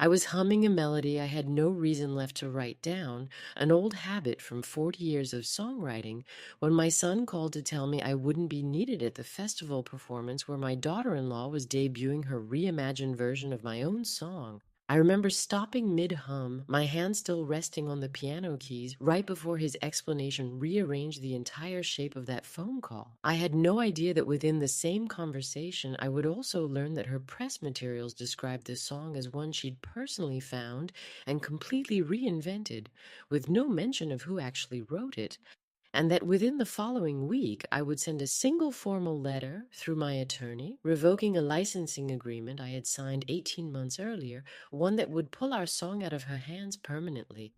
I was humming a melody I had no reason left to write down, an old habit from 40 years of songwriting, when my son called to tell me I wouldn't be needed at the festival performance where my daughter-in-law was debuting her reimagined version of my own song. I remember stopping mid-hum, my hand still resting on the piano keys, right before his explanation rearranged the entire shape of that phone call. I had no idea that within the same conversation, I would also learn that her press materials described this song as one she'd personally found and completely reinvented, with no mention of who actually wrote it, and that within the following week I would send a single formal letter through my attorney, revoking a licensing agreement I had signed 18 months earlier, one that would pull our song out of her hands permanently.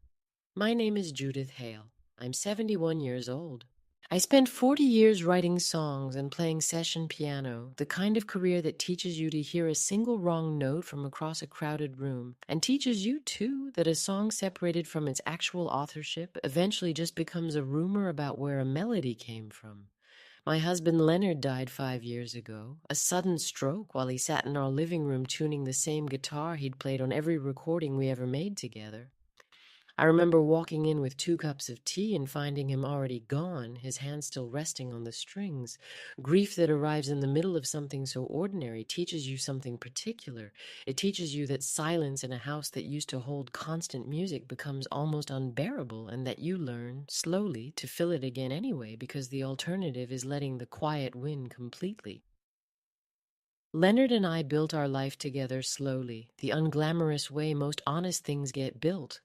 My name is Judith Hale. I'm 71 years old. I spent 40 years writing songs and playing session piano, the kind of career that teaches you to hear a single wrong note from across a crowded room, and teaches you, too, that a song separated from its actual authorship eventually just becomes a rumor about where a melody came from. My husband Leonard died 5 years ago, a sudden stroke while he sat in our living room tuning the same guitar he'd played on every recording we ever made together. I remember walking in with 2 cups of tea and finding him already gone, his hand still resting on the strings. Grief that arrives in the middle of something so ordinary teaches you something particular. It teaches you that silence in a house that used to hold constant music becomes almost unbearable, and that you learn, slowly, to fill it again anyway, because the alternative is letting the quiet win completely. Leonard and I built our life together slowly, the unglamorous way most honest things get built.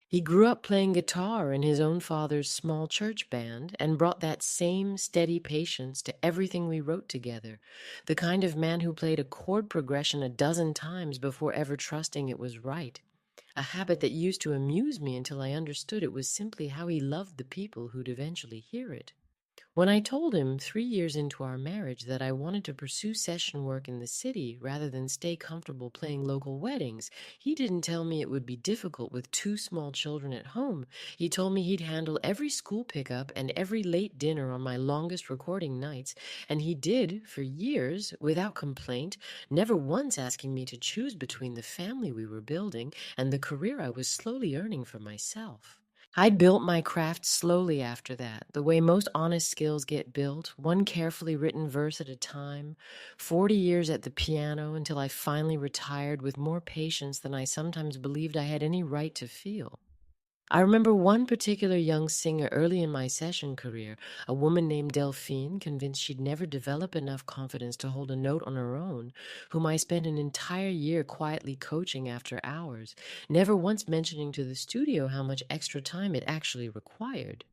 He grew up playing guitar in his own father's small church band and brought that same steady patience to everything we wrote together, the kind of man who played a chord progression a dozen times before ever trusting it was right, a habit that used to amuse me until I understood it was simply how he loved the people who'd eventually hear it. When I told him 3 years into our marriage that I wanted to pursue session work in the city rather than stay comfortable playing local weddings, he didn't tell me it would be difficult with 2 small children at home. He told me he'd handle every school pickup and every late dinner on my longest recording nights, and he did for years without complaint, never once asking me to choose between the family we were building and the career I was slowly earning for myself. I built my craft slowly after that, the way most honest skills get built, one carefully written verse at a time, 40 years at the piano until I finally retired with more patience than I sometimes believed I had any right to feel. I remember one particular young singer early in my session career, a woman named Delphine, convinced she'd never develop enough confidence to hold a note on her own, whom I spent an entire year quietly coaching after hours, never once mentioning to the studio how much extra time it actually required.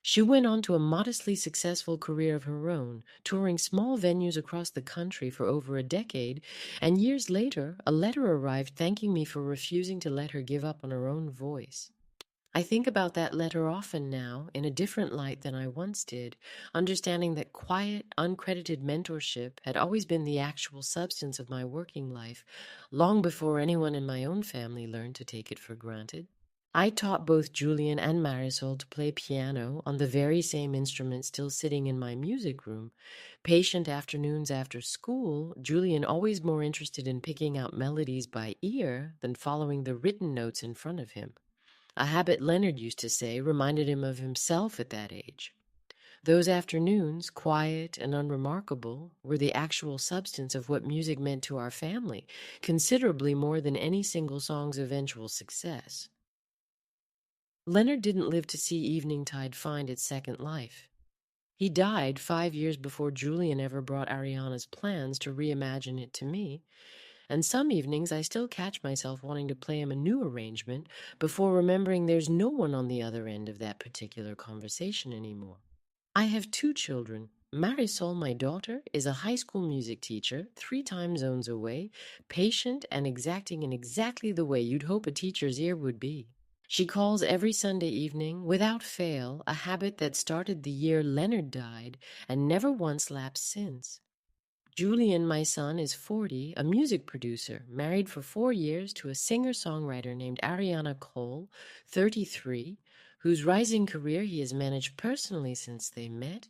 She went on to a modestly successful career of her own, touring small venues across the country for over a decade, and years later, a letter arrived thanking me for refusing to let her give up on her own voice. I think about that letter often now, in a different light than I once did, understanding that quiet, uncredited mentorship had always been the actual substance of my working life, long before anyone in my own family learned to take it for granted. I taught both Julian and Marisol to play piano on the very same instrument still sitting in my music room. Patient afternoons after school, Julian always more interested in picking out melodies by ear than following the written notes in front of him. A habit Leonard used to say reminded him of himself at that age. Those afternoons, quiet and unremarkable, were the actual substance of what music meant to our family, considerably more than any single song's eventual success. Leonard didn't live to see Eveningtide find its second life. He died 5 years before Julian ever brought Ariana's plans to reimagine it to me, and some evenings I still catch myself wanting to play him a new arrangement before remembering there's no one on the other end of that particular conversation anymore. I have 2 children. Marisol, my daughter, is a high school music teacher, 3 time zones away, patient and exacting in exactly the way you'd hope a teacher's ear would be. She calls every Sunday evening, without fail, a habit that started the year Leonard died and never once lapsed since. Julian, my son, is 40, a music producer, married for 4 years to a singer-songwriter named Ariana Cole, 33, whose rising career he has managed personally since they met,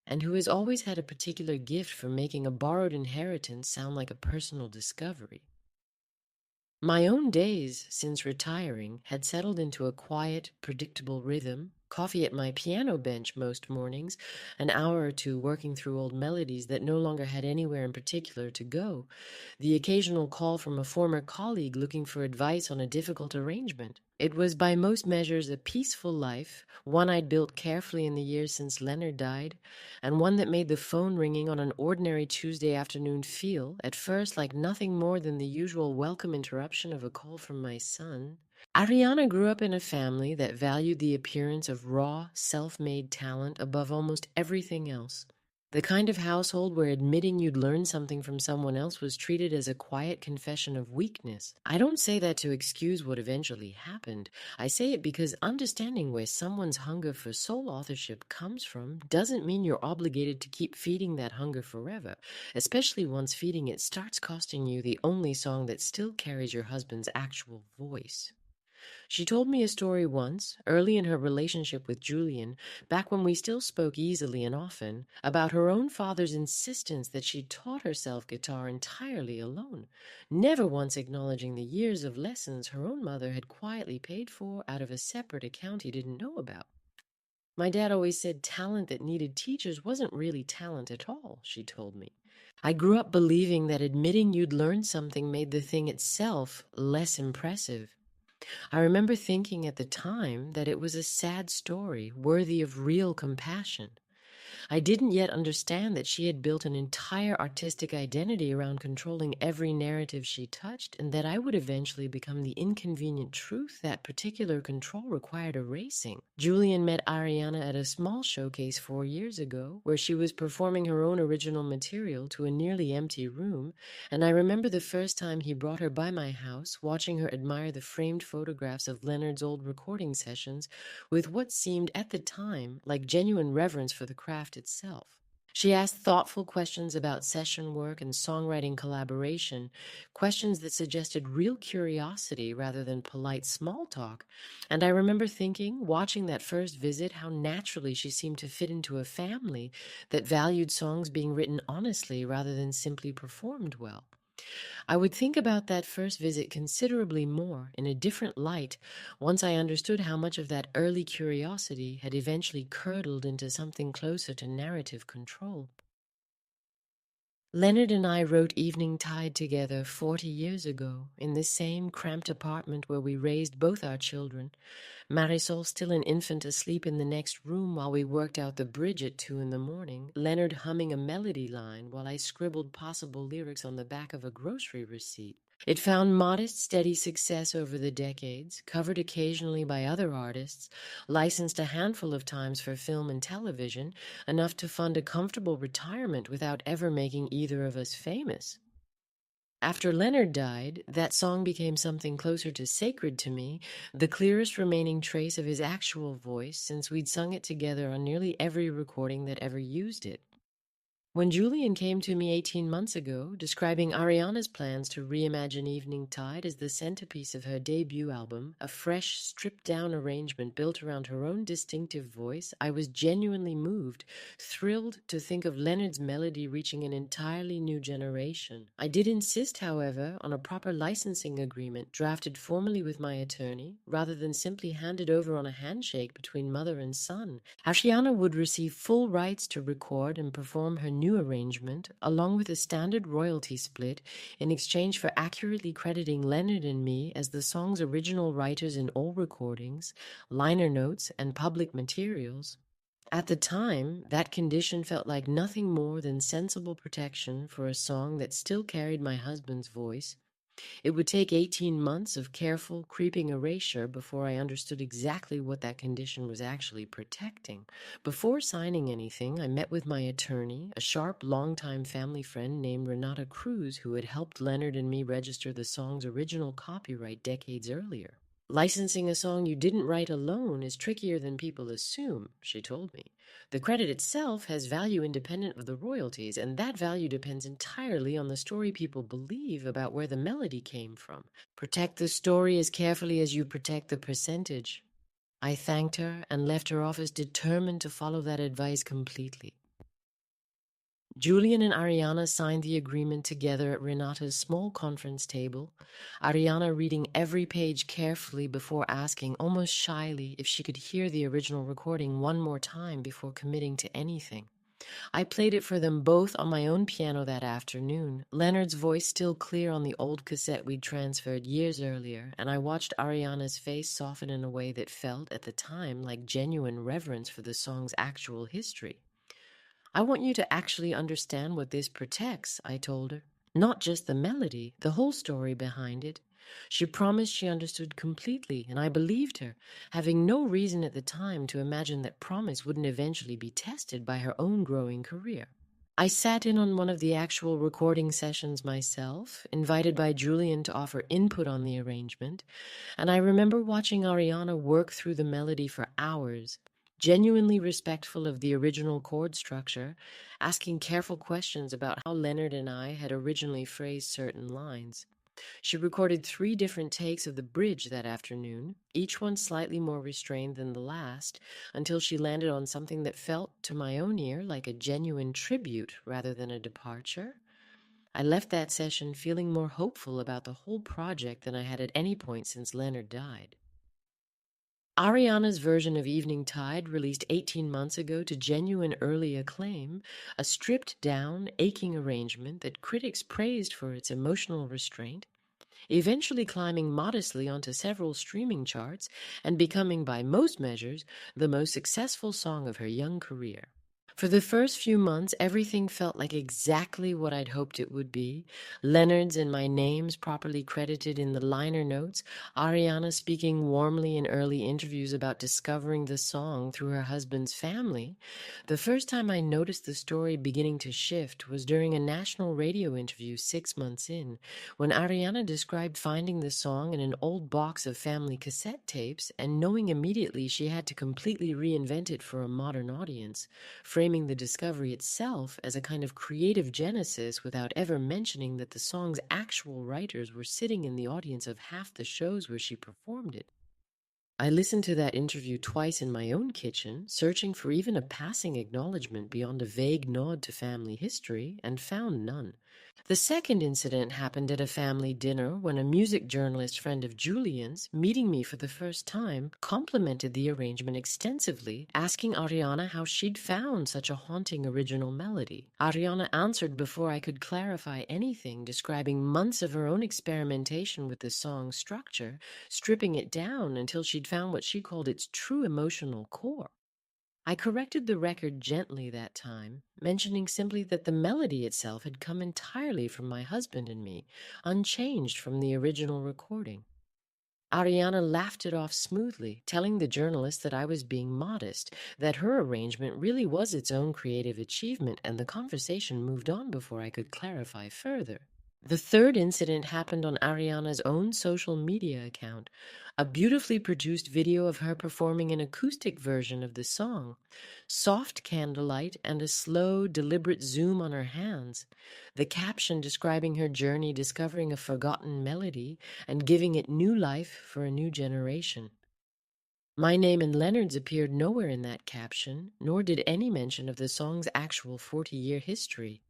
and who has always had a particular gift for making a borrowed inheritance sound like a personal discovery. My own days since retiring had settled into a quiet, predictable rhythm. Coffee at my piano bench most mornings, an hour or two working through old melodies that no longer had anywhere in particular to go, the occasional call from a former colleague looking for advice on a difficult arrangement. It was by most measures a peaceful life, one I'd built carefully in the years since Leonard died, and one that made the phone ringing on an ordinary Tuesday afternoon feel, at first, like nothing more than the usual welcome interruption of a call from my son. Ariana grew up in a family that valued the appearance of raw, self-made talent above almost everything else. The kind of household where admitting you'd learned something from someone else was treated as a quiet confession of weakness. I don't say that to excuse what eventually happened. I say it because understanding where someone's hunger for sole authorship comes from doesn't mean you're obligated to keep feeding that hunger forever, especially once feeding it starts costing you the only song that still carries your husband's actual voice. She told me a story once, early in her relationship with Julian, back when we still spoke easily and often, about her own father's insistence that she taught herself guitar entirely alone, never once acknowledging the years of lessons her own mother had quietly paid for out of a separate account he didn't know about. My dad always said talent that needed teachers wasn't really talent at all, she told me. I grew up believing that admitting you'd learned something made the thing itself less impressive. I remember thinking at the time that it was a sad story, worthy of real compassion. I didn't yet understand that she had built an entire artistic identity around controlling every narrative she touched, and that I would eventually become the inconvenient truth that particular control required erasing. Julian met Ariana at a small showcase 4 years ago, where she was performing her own original material to a nearly empty room, and I remember the first time he brought her by my house, watching her admire the framed photographs of Leonard's old recording sessions with what seemed at the time like genuine reverence for the craft itself. She asked thoughtful questions about session work and songwriting collaboration, questions that suggested real curiosity rather than polite small talk. And I remember thinking, watching that first visit, how naturally she seemed to fit into a family that valued songs being written honestly rather than simply performed well. I would think about that first visit considerably more, in a different light, once I understood how much of that early curiosity had eventually curdled into something closer to narrative control. Leonard and I wrote Evening Tide together 40 years ago, in the same cramped apartment where we raised both our children, Marisol still an infant asleep in the next room while we worked out the bridge at 2 in the morning, Leonard humming a melody line while I scribbled possible lyrics on the back of a grocery receipt. It found modest, steady success over the decades, covered occasionally by other artists, licensed a handful of times for film and television, enough to fund a comfortable retirement without ever making either of us famous. After Leonard died, that song became something closer to sacred to me, the clearest remaining trace of his actual voice since we'd sung it together on nearly every recording that ever used it. When Julian came to me 18 months ago, describing Ariana's plans to reimagine Evening Tide as the centerpiece of her debut album, a fresh, stripped-down arrangement built around her own distinctive voice, I was genuinely moved, thrilled to think of Leonard's melody reaching an entirely new generation. I did insist, however, on a proper licensing agreement drafted formally with my attorney, rather than simply handed over on a handshake between mother and son. Ariana would receive full rights to record and perform her new arrangement, along with a standard royalty split, in exchange for accurately crediting Leonard and me as the song's original writers in all recordings, liner notes, and public materials. At the time, that condition felt like nothing more than sensible protection for a song that still carried my husband's voice. It would take 18 months of careful, creeping erasure before I understood exactly what that condition was actually protecting. Before signing anything, I met with my attorney, a sharp, longtime family friend named Renata Cruz, who had helped Leonard and me register the song's original copyright decades earlier. Licensing a song you didn't write alone is trickier than people assume, she told me. The credit itself has value independent of the royalties, and that value depends entirely on the story people believe about where the melody came from. Protect the story as carefully as you protect the percentage. I thanked her and left her office determined to follow that advice completely. Julian and Ariana signed the agreement together at Renata's small conference table, Ariana reading every page carefully before asking, almost shyly, if she could hear the original recording one more time before committing to anything. I played it for them both on my own piano that afternoon, Leonard's voice still clear on the old cassette we'd transferred years earlier, and I watched Ariana's face soften in a way that felt, at the time, like genuine reverence for the song's actual history. I want you to actually understand what this protects, I told her. Not just the melody, the whole story behind it. She promised she understood completely, and I believed her, having no reason at the time to imagine that promise wouldn't eventually be tested by her own growing career. I sat in on one of the actual recording sessions myself, invited by Julian to offer input on the arrangement, and I remember watching Ariana work through the melody for hours, genuinely respectful of the original chord structure, asking careful questions about how Leonard and I had originally phrased certain lines. She recorded 3 different takes of the bridge that afternoon, each one slightly more restrained than the last, until she landed on something that felt, to my own ear, like a genuine tribute rather than a departure. I left that session feeling more hopeful about the whole project than I had at any point since Leonard died. Ariana's version of Evening Tide, released 18 months ago to genuine early acclaim, a stripped-down, aching arrangement that critics praised for its emotional restraint, eventually climbing modestly onto several streaming charts and becoming, by most measures, the most successful song of her young career. For the first few months, everything felt like exactly what I'd hoped it would be. Leonard's and my names properly credited in the liner notes, Ariana speaking warmly in early interviews about discovering the song through her husband's family. The first time I noticed the story beginning to shift was during a national radio interview 6 months in, when Ariana described finding the song in an old box of family cassette tapes and knowing immediately she had to completely reinvent it for a modern audience, framing the discovery itself as a kind of creative genesis without ever mentioning that the song's actual writers were sitting in the audience of half the shows where she performed it. I listened to that interview twice in my own kitchen, searching for even a passing acknowledgement beyond a vague nod to family history, and found none. The second incident happened at a family dinner when a music journalist friend of Julian's, meeting me for the first time, complimented the arrangement extensively, asking Ariana how she'd found such a haunting original melody. Ariana answered before I could clarify anything, describing months of her own experimentation with the song's structure, stripping it down until she'd found what she called its true emotional core. I corrected the record gently that time, mentioning simply that the melody itself had come entirely from my husband and me, unchanged from the original recording. Ariana laughed it off smoothly, telling the journalist that I was being modest, that her arrangement really was its own creative achievement, and the conversation moved on before I could clarify further. The third incident happened on Ariana's own social media account, a beautifully produced video of her performing an acoustic version of the song. Soft candlelight and a slow, deliberate zoom on her hands. The caption describing her journey discovering a forgotten melody and giving it new life for a new generation. My name and Leonard's appeared nowhere in that caption, nor did any mention of the song's actual 40-year history.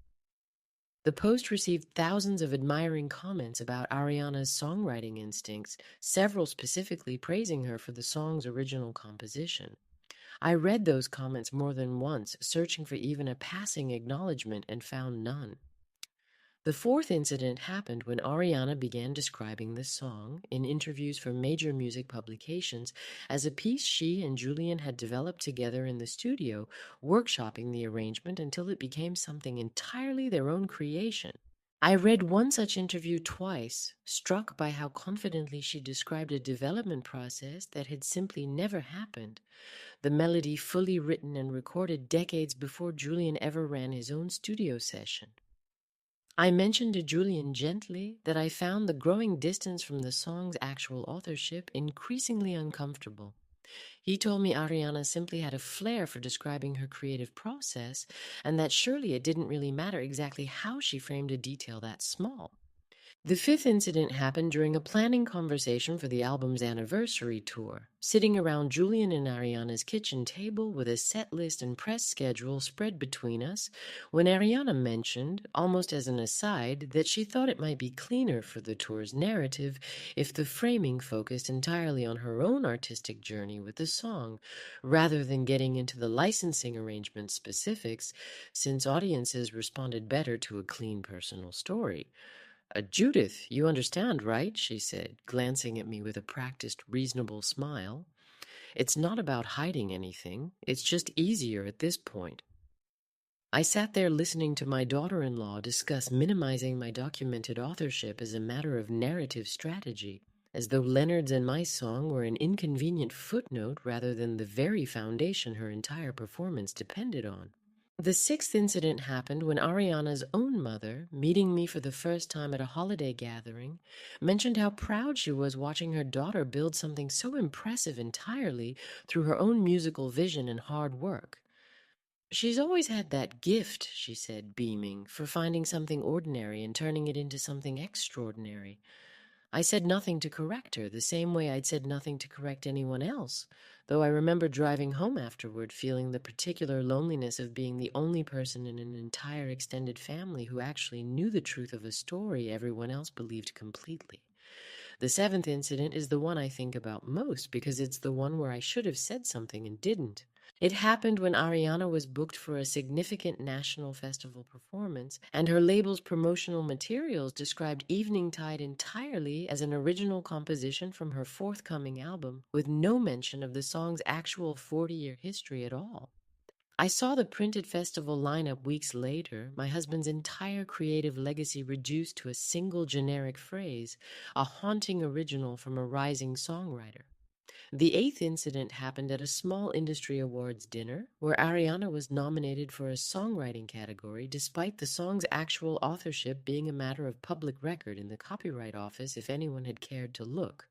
The post received thousands of admiring comments about Ariana's songwriting instincts, several specifically praising her for the song's original composition. I read those comments more than once, searching for even a passing acknowledgement, and found none. The fourth incident happened when Ariana began describing the song, in interviews for major music publications, as a piece she and Julian had developed together in the studio, workshopping the arrangement until it became something entirely their own creation. I read one such interview twice, struck by how confidently she described a development process that had simply never happened, the melody fully written and recorded decades before Julian ever ran his own studio session. I mentioned to Julian gently that I found the growing distance from the song's actual authorship increasingly uncomfortable. He told me Ariana simply had a flair for describing her creative process, and that surely it didn't really matter exactly how she framed a detail that small. The fifth incident happened during a planning conversation for the album's anniversary tour. Sitting around Julian and Ariana's kitchen table with a set list and press schedule spread between us, when Ariana mentioned, almost as an aside, that she thought it might be cleaner for the tour's narrative if the framing focused entirely on her own artistic journey with the song, rather than getting into the licensing arrangement specifics, since audiences responded better to a clean personal story. Judith, you understand, right? She said, glancing at me with a practiced, reasonable smile. It's not about hiding anything. It's just easier at this point. I sat there listening to my daughter-in-law discuss minimizing my documented authorship as a matter of narrative strategy, as though Leonard's and my song were an inconvenient footnote rather than the very foundation her entire performance depended on. The sixth incident happened when Ariana's own mother, meeting me for the first time at a holiday gathering, mentioned how proud she was watching her daughter build something so impressive entirely through her own musical vision and hard work. She's always had that gift, she said, beaming, for finding something ordinary and turning it into something extraordinary. I said nothing to correct her, the same way I'd said nothing to correct anyone else, though I remember driving home afterward feeling the particular loneliness of being the only person in an entire extended family who actually knew the truth of a story everyone else believed completely. The seventh incident is the one I think about most because it's the one where I should have said something and didn't. It happened when Ariana was booked for a significant national festival performance, and her label's promotional materials described Evening Tide entirely as an original composition from her forthcoming album, with no mention of the song's actual 40-year history at all. I saw the printed festival lineup weeks later, my husband's entire creative legacy reduced to a single generic phrase, a haunting original from a rising songwriter. The eighth incident happened at a small industry awards dinner where Ariana was nominated for a songwriting category despite the song's actual authorship being a matter of public record in the Copyright Office if anyone had cared to look.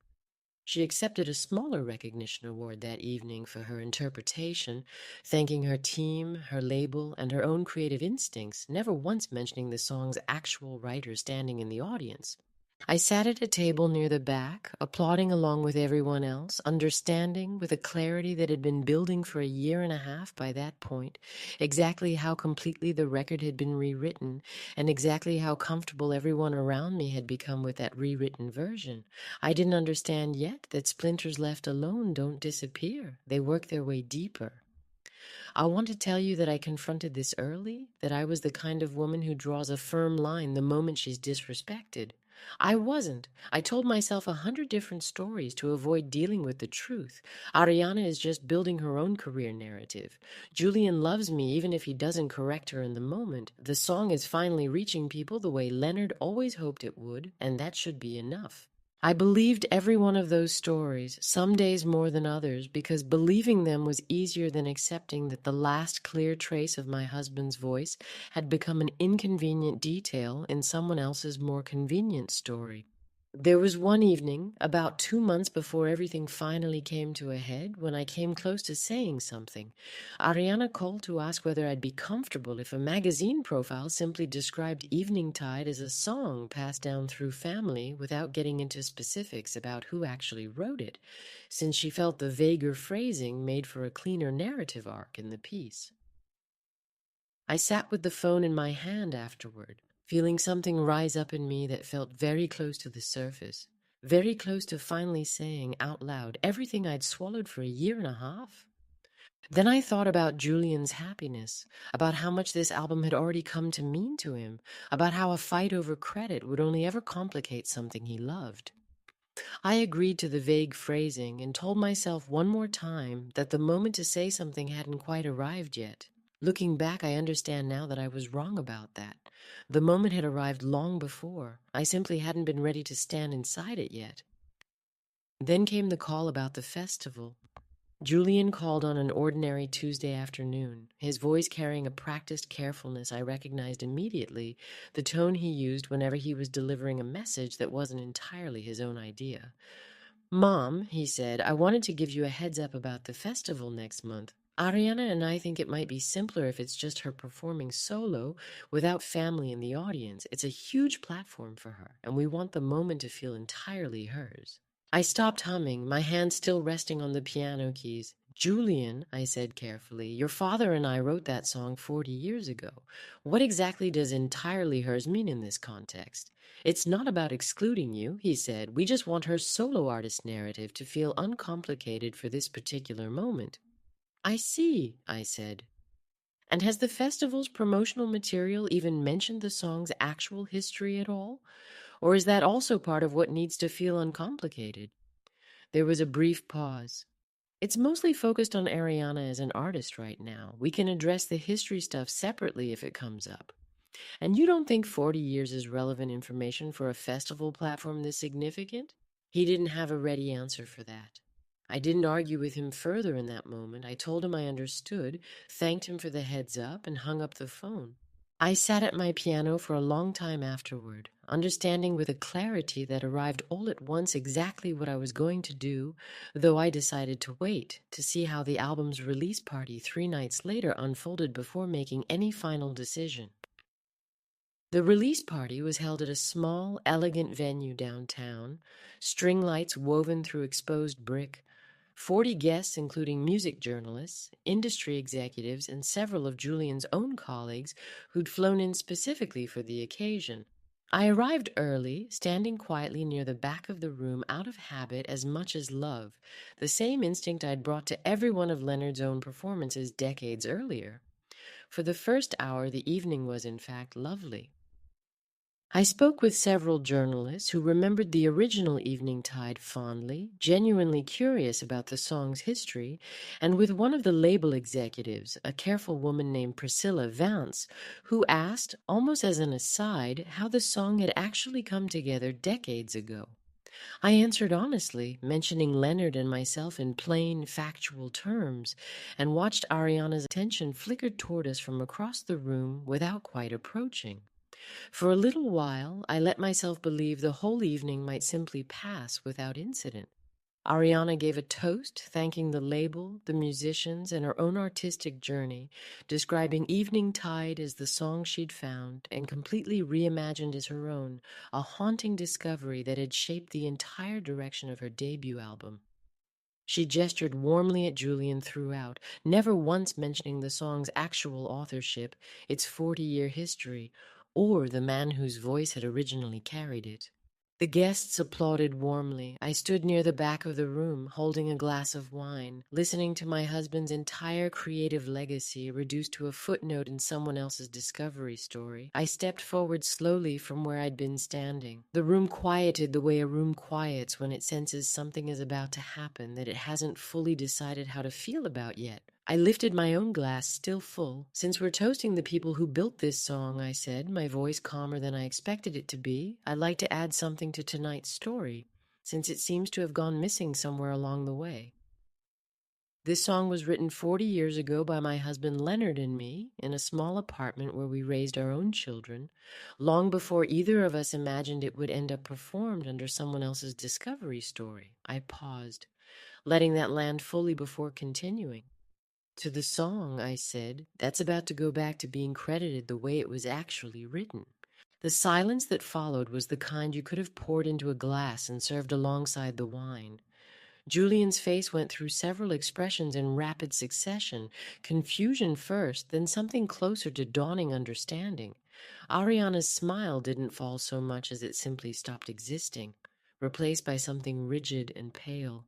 She accepted a smaller recognition award that evening for her interpretation, thanking her team, her label, and her own creative instincts, never once mentioning the song's actual writer standing in the audience. I sat at a table near the back, applauding along with everyone else, understanding, with a clarity that had been building for a year and a half by that point, exactly how completely the record had been rewritten, and exactly how comfortable everyone around me had become with that rewritten version. I didn't understand yet that splinters left alone don't disappear. They work their way deeper. I want to tell you that I confronted this early, that I was the kind of woman who draws a firm line the moment she's disrespected. I wasn't. I told myself 100 different stories to avoid dealing with the truth. Ariana is just building her own career narrative. Julian loves me even if he doesn't correct her in the moment. The song is finally reaching people the way Leonard always hoped it would, and that should be enough. I believed every one of those stories, some days more than others, because believing them was easier than accepting that the last clear trace of my husband's voice had become an inconvenient detail in someone else's more convenient story. There was one evening, about 2 months before everything finally came to a head, when I came close to saying something. Ariana called to ask whether I'd be comfortable if a magazine profile simply described Evening Tide as a song passed down through family without getting into specifics about who actually wrote it, since she felt the vaguer phrasing made for a cleaner narrative arc in the piece. I sat with the phone in my hand afterward, feeling something rise up in me that felt very close to the surface, very close to finally saying out loud everything I'd swallowed for a year and a half. Then I thought about Julian's happiness, about how much this album had already come to mean to him, about how a fight over credit would only ever complicate something he loved. I agreed to the vague phrasing and told myself one more time that the moment to say something hadn't quite arrived yet. Looking back, I understand now that I was wrong about that. The moment had arrived long before. I simply hadn't been ready to stand inside it yet. Then came the call about the festival. Julian called on an ordinary Tuesday afternoon, his voice carrying a practiced carefulness I recognized immediately, the tone he used whenever he was delivering a message that wasn't entirely his own idea. "Mom," he said, "I wanted to give you a heads up about the festival next month." Ariana and I think it might be simpler if it's just her performing solo without family in the audience. It's a huge platform for her, and we want the moment to feel entirely hers. I stopped humming, my hand still resting on the piano keys. Julian, I said carefully, your father and I wrote that song 40 years ago. What exactly does entirely hers mean in this context? It's not about excluding you, he said. We just want her solo artist narrative to feel uncomplicated for this particular moment. I see, I said. And has the festival's promotional material even mentioned the song's actual history at all? Or is that also part of what needs to feel uncomplicated? There was a brief pause. It's mostly focused on Ariana as an artist right now. We can address the history stuff separately if it comes up. And you don't think 40 years is relevant information for a festival platform this significant? He didn't have a ready answer for that. I didn't argue with him further in that moment. I told him I understood, thanked him for the heads up, and hung up the phone. I sat at my piano for a long time afterward, understanding with a clarity that arrived all at once exactly what I was going to do, though I decided to wait to see how the album's release party 3 nights later unfolded before making any final decision. The release party was held at a small, elegant venue downtown, string lights woven through exposed brick, 40 guests, including music journalists, industry executives, and several of Julian's own colleagues who'd flown in specifically for the occasion. I arrived early, standing quietly near the back of the room out of habit as much as love, the same instinct I'd brought to every one of Leonard's own performances decades earlier. For the first hour, the evening was, in fact, lovely. I spoke with several journalists who remembered the original Evening Tide fondly, genuinely curious about the song's history, and with one of the label executives, a careful woman named Priscilla Vance, who asked, almost as an aside, how the song had actually come together decades ago. I answered honestly, mentioning Leonard and myself in plain, factual terms, and watched Ariana's attention flicker toward us from across the room without quite approaching. For a little while, I let myself believe the whole evening might simply pass without incident. Ariana gave a toast, thanking the label, the musicians, and her own artistic journey, describing Evening Tide as the song she'd found and completely reimagined as her own, a haunting discovery that had shaped the entire direction of her debut album. She gestured warmly at Julian throughout, never once mentioning the song's actual authorship, its 40-year history, or the man whose voice had originally carried it. The guests applauded warmly. I stood near the back of the room, holding a glass of wine, listening to my husband's entire creative legacy reduced to a footnote in someone else's discovery story. I stepped forward slowly from where I'd been standing. The room quieted the way a room quiets when it senses something is about to happen that it hasn't fully decided how to feel about yet. I lifted my own glass, still full. Since we're toasting the people who built this song, I said, my voice calmer than I expected it to be, I'd like to add something to tonight's story, since it seems to have gone missing somewhere along the way. This song was written 40 years ago by my husband Leonard and me in a small apartment where we raised our own children, long before either of us imagined it would end up performed under someone else's discovery story. I paused, letting that land fully before continuing. To the song, I said, that's about to go back to being credited the way it was actually written. The silence that followed was the kind you could have poured into a glass and served alongside the wine. Julian's face went through several expressions in rapid succession, confusion first, then something closer to dawning understanding. Ariana's smile didn't fall so much as it simply stopped existing, replaced by something rigid and pale.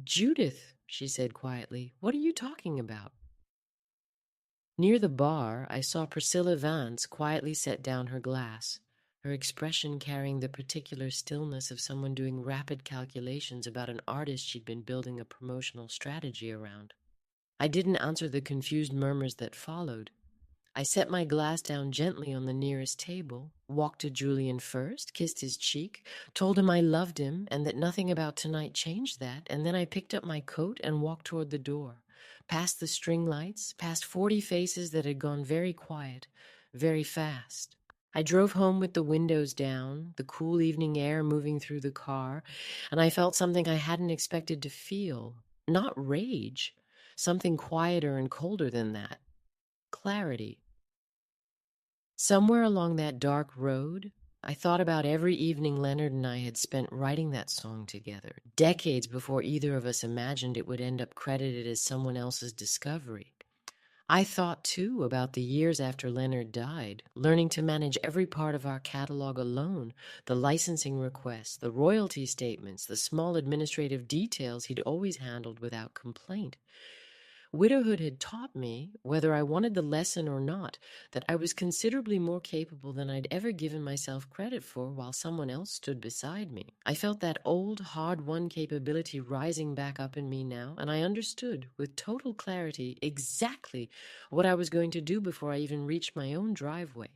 Judith, she said quietly, what are you talking about? Near the bar, I saw Priscilla Vance quietly set down her glass, her expression carrying the particular stillness of someone doing rapid calculations about an artist she'd been building a promotional strategy around. I didn't answer the confused murmurs that followed. I set my glass down gently on the nearest table, walked to Julian first, kissed his cheek, told him I loved him and that nothing about tonight changed that, and then I picked up my coat and walked toward the door, past the string lights, past 40 faces that had gone very quiet, very fast. I drove home with the windows down, the cool evening air moving through the car, and I felt something I hadn't expected to feel. Not rage, something quieter and colder than that: clarity. Somewhere along that dark road, I thought about every evening Leonard and I had spent writing that song together, decades before either of us imagined it would end up credited as someone else's discovery. I thought, too, about the years after Leonard died, learning to manage every part of our catalog alone: the licensing requests, the royalty statements, the small administrative details he'd always handled without complaint. Widowhood had taught me, whether I wanted the lesson or not, that I was considerably more capable than I'd ever given myself credit for while someone else stood beside me. I felt that old, hard-won capability rising back up in me now, and I understood, with total clarity, exactly what I was going to do before I even reached my own driveway.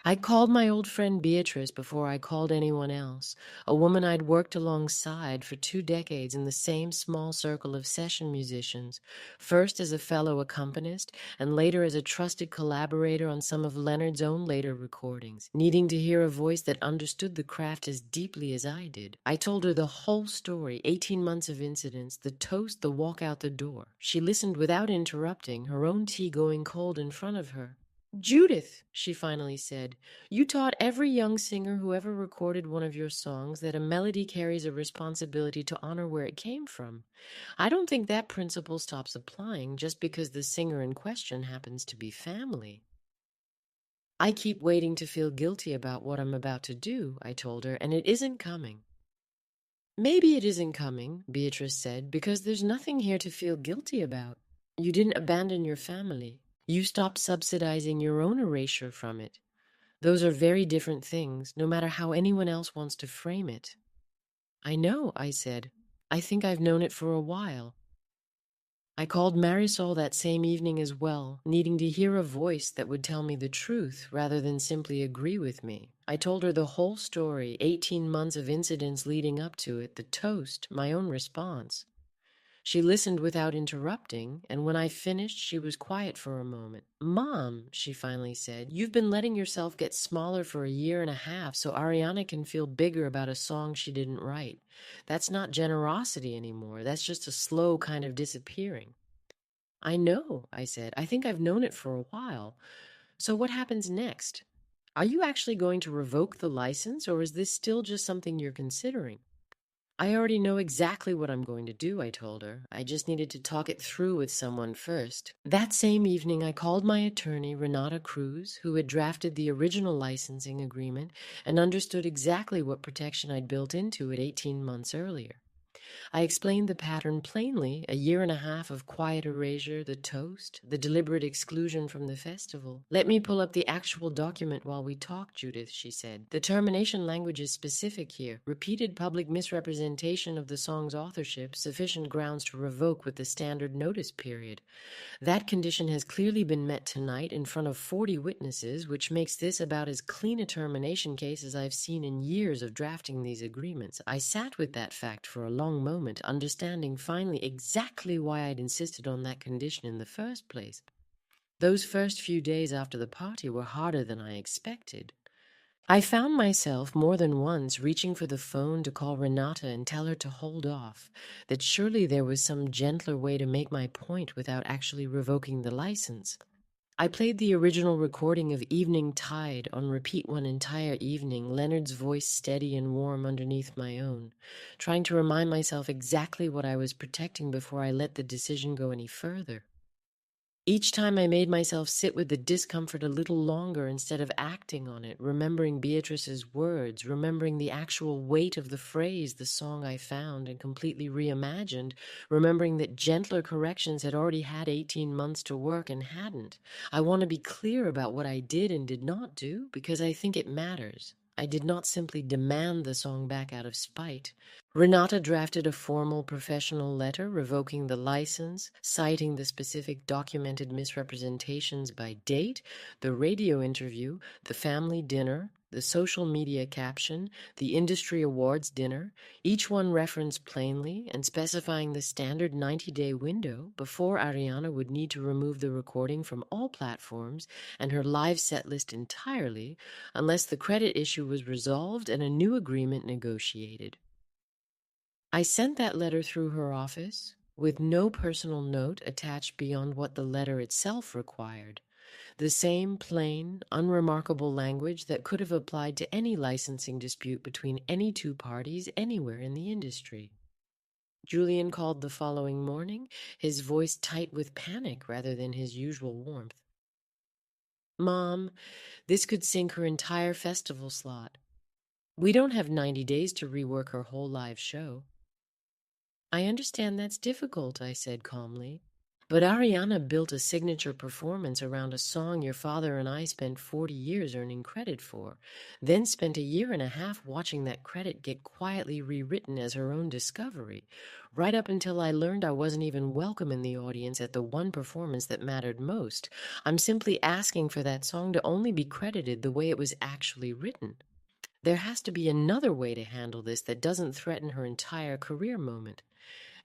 I called my old friend Beatrice before I called anyone else, a woman I'd worked alongside for 2 decades in the same small circle of session musicians, first as a fellow accompanist and later as a trusted collaborator on some of Leonard's own later recordings, needing to hear a voice that understood the craft as deeply as I did. I told her the whole story: 18 months of incidents, the toast, the walk out the door. She listened without interrupting, her own tea going cold in front of her. "Judith," she finally said, "you taught every young singer who ever recorded one of your songs that a melody carries a responsibility to honor where it came from. I don't think that principle stops applying just because the singer in question happens to be family." "I keep waiting to feel guilty about what I'm about to do," I told her, "and it isn't coming." "Maybe it isn't coming," Beatrice said, "because there's nothing here to feel guilty about. You didn't abandon your family. You stopped subsidizing your own erasure from it. Those are very different things, no matter how anyone else wants to frame it." "I know," I said. "I think I've known it for a while." I called Marisol that same evening as well, needing to hear a voice that would tell me the truth rather than simply agree with me. I told her the whole story: 18 months of incidents leading up to it, the toast, my own response. She listened without interrupting, and when I finished, she was quiet for a moment. "Mom," she finally said, "you've been letting yourself get smaller for a year and a half so Ariana can feel bigger about a song she didn't write. That's not generosity anymore. That's just a slow kind of disappearing." "I know," I said. "I think I've known it for a while. So what happens next? Are you actually going to revoke the license, or is this still just something you're considering?" "I already know exactly what I'm going to do," I told her. "I just needed to talk it through with someone first." That same evening, I called my attorney, Renata Cruz, who had drafted the original licensing agreement and understood exactly what protection I'd built into it 18 months earlier. I explained the pattern plainly: a year and a half of quiet erasure, the toast, the deliberate exclusion from the festival. "Let me pull up the actual document while we talk, Judith," she said. "The termination language is specific here: repeated public misrepresentation of the song's authorship, sufficient grounds to revoke with the standard notice period. That condition has clearly been met tonight in front of 40 witnesses, which makes this about as clean a termination case as I've seen in years of drafting these agreements." I sat with that fact for a long moment, understanding finally exactly why I'd insisted on that condition in the first place. Those first few days after the party were harder than I expected. I found myself more than once reaching for the phone to call Renata and tell her to hold off, that surely there was some gentler way to make my point without actually revoking the license. I played the original recording of Evening Tide on repeat one entire evening, Leonard's voice steady and warm underneath my own, trying to remind myself exactly what I was protecting before I let the decision go any further. Each time I made myself sit with the discomfort a little longer instead of acting on it, remembering Beatrice's words, remembering the actual weight of the phrase the song I found and completely reimagined, remembering that gentler corrections had already had 18 months to work and hadn't. I want to be clear about what I did and did not do because I think it matters. I did not simply demand the song back out of spite. Renata drafted a formal professional letter revoking the license, citing the specific documented misrepresentations by date, the radio interview, the family dinner, the social media caption, the industry awards dinner, each one referenced plainly and specifying the standard 90-day window before Ariana would need to remove the recording from all platforms and her live set list entirely unless the credit issue was resolved and a new agreement negotiated. I sent that letter through her office, with no personal note attached beyond what the letter itself required. The same plain, unremarkable language that could have applied to any licensing dispute between any two parties anywhere in the industry. Julian called the following morning, his voice tight with panic rather than his usual warmth. "Mom, this could sink her entire festival slot. We don't have 90 days to rework her whole live show." "I understand that's difficult," I said calmly. "But Ariana built a signature performance around a song your father and I spent 40 years earning credit for, then spent a year and a half watching that credit get quietly rewritten as her own discovery, right up until I learned I wasn't even welcome in the audience at the one performance that mattered most. I'm simply asking for that song to only be credited the way it was actually written. There has to be another way to handle this that doesn't threaten her entire career moment."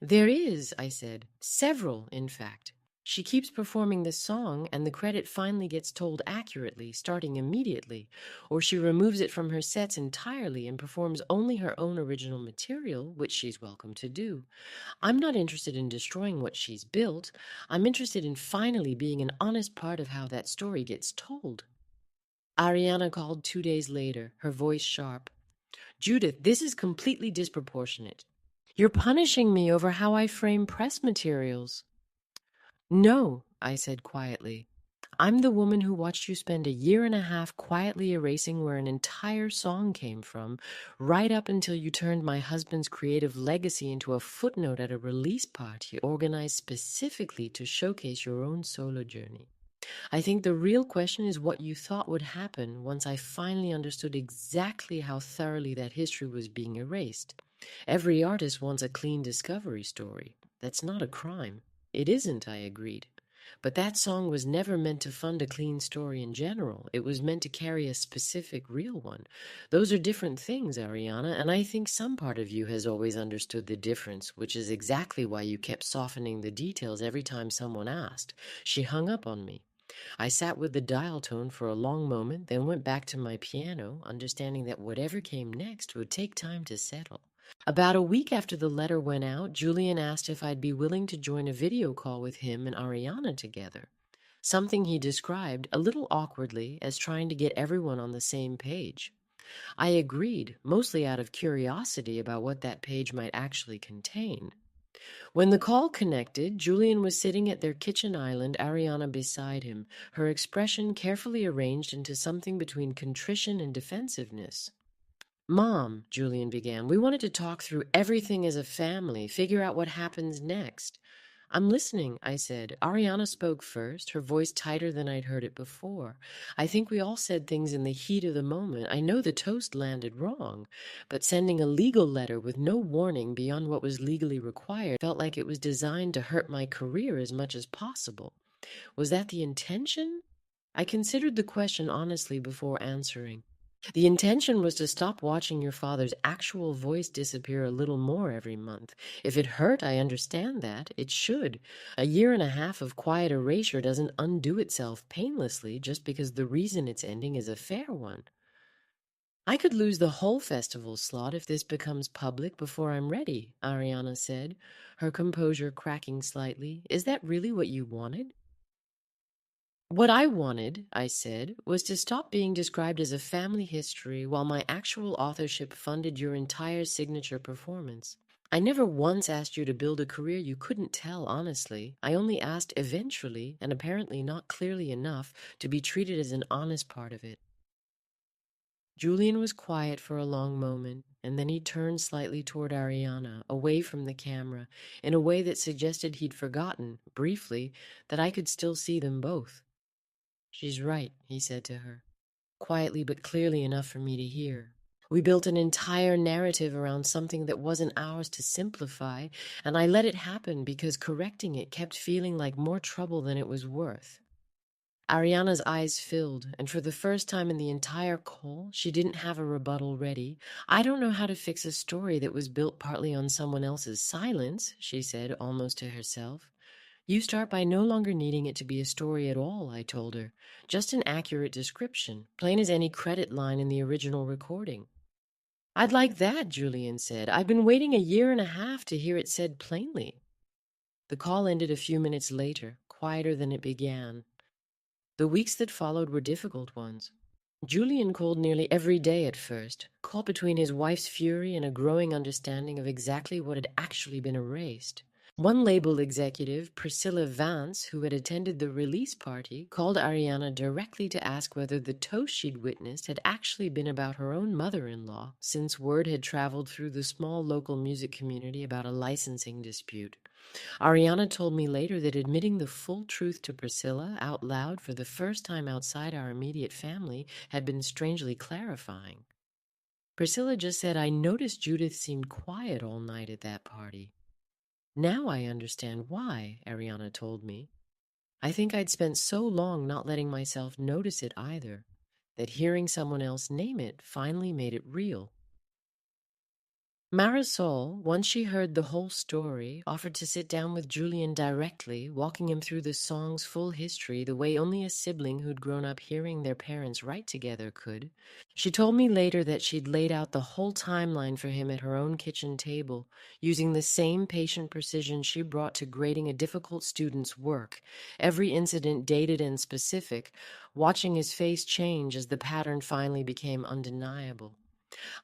"There is," I said. "Several, in fact. She keeps performing the song, and the credit finally gets told accurately, starting immediately. Or she removes it from her sets entirely and performs only her own original material, which she's welcome to do. I'm not interested in destroying what she's built. I'm interested in finally being an honest part of how that story gets told." Ariana called 2 days later, her voice sharp. "Judith, this is completely disproportionate. You're punishing me over how I frame press materials." "No," I said quietly. "I'm the woman who watched you spend a year and a half quietly erasing where an entire song came from, right up until you turned my husband's creative legacy into a footnote at a release party organized specifically to showcase your own solo journey. I think the real question is what you thought would happen once I finally understood exactly how thoroughly that history was being erased. Every artist wants a clean discovery story. That's not a crime." "It isn't," I agreed. "But that song was never meant to fund a clean story in general. It was meant to carry a specific real one. Those are different things, Ariana, and I think some part of you has always understood the difference, which is exactly why you kept softening the details every time someone asked." She hung up on me. I sat with the dial tone for a long moment, then went back to my piano, understanding that whatever came next would take time to settle. About a week after the letter went out, Julian asked if I'd be willing to join a video call with him and Ariana together, something he described, a little awkwardly, as trying to get everyone on the same page. I agreed, mostly out of curiosity about what that page might actually contain. When the call connected, Julian was sitting at their kitchen island, Ariana beside him, her expression carefully arranged into something between contrition and defensiveness. "Mom," Julian began, "we wanted to talk through everything as a family, figure out what happens next." "I'm listening," I said. Ariana spoke first, her voice tighter than I'd heard it before. "I think we all said things in the heat of the moment. I know the toast landed wrong, but sending a legal letter with no warning beyond what was legally required felt like it was designed to hurt my career as much as possible. Was that the intention?" I considered the question honestly before answering. "The intention was to stop watching your father's actual voice disappear a little more every month. If it hurt, I understand that. It should. A year and a half of quiet erasure doesn't undo itself painlessly just because the reason it's ending is a fair one." "I could lose the whole festival slot if this becomes public before I'm ready," Ariana said, her composure cracking slightly. "Is that really what you wanted?" "What I wanted," I said, "was to stop being described as a family history while my actual authorship funded your entire signature performance. I never once asked you to build a career you couldn't tell honestly. I only asked eventually, and apparently not clearly enough, to be treated as an honest part of it." Julian was quiet for a long moment, and then he turned slightly toward Ariana, away from the camera, in a way that suggested he'd forgotten, briefly, that I could still see them both. "She's right," he said to her, quietly but clearly enough for me to hear. "We built an entire narrative around something that wasn't ours to simplify, and I let it happen because correcting it kept feeling like more trouble than it was worth." Ariana's eyes filled, and for the first time in the entire call, she didn't have a rebuttal ready. "I don't know how to fix a story that was built partly on someone else's silence," she said, almost to herself. "You start by no longer needing it to be a story at all," I told her. "Just an accurate description, plain as any credit line in the original recording." "I'd like that," Julian said. "I've been waiting a year and a half to hear it said plainly." The call ended a few minutes later, quieter than it began. The weeks that followed were difficult ones. Julian called nearly every day at first, caught between his wife's fury and a growing understanding of exactly what had actually been erased. One label executive, Priscilla Vance, who had attended the release party, called Ariana directly to ask whether the toast she'd witnessed had actually been about her own mother-in-law, since word had traveled through the small local music community about a licensing dispute. Ariana told me later that admitting the full truth to Priscilla out loud for the first time outside our immediate family had been strangely clarifying. Priscilla just said, "I noticed Judith seemed quiet all night at that party." "Now I understand why," Ariana told me. "I think I'd spent so long not letting myself notice it either, that hearing someone else name it finally made it real." Marisol, once she heard the whole story, offered to sit down with Julian directly, walking him through the song's full history the way only a sibling who'd grown up hearing their parents write together could. She told me later that she'd laid out the whole timeline for him at her own kitchen table, using the same patient precision she brought to grading a difficult student's work, every incident dated and specific, watching his face change as the pattern finally became undeniable.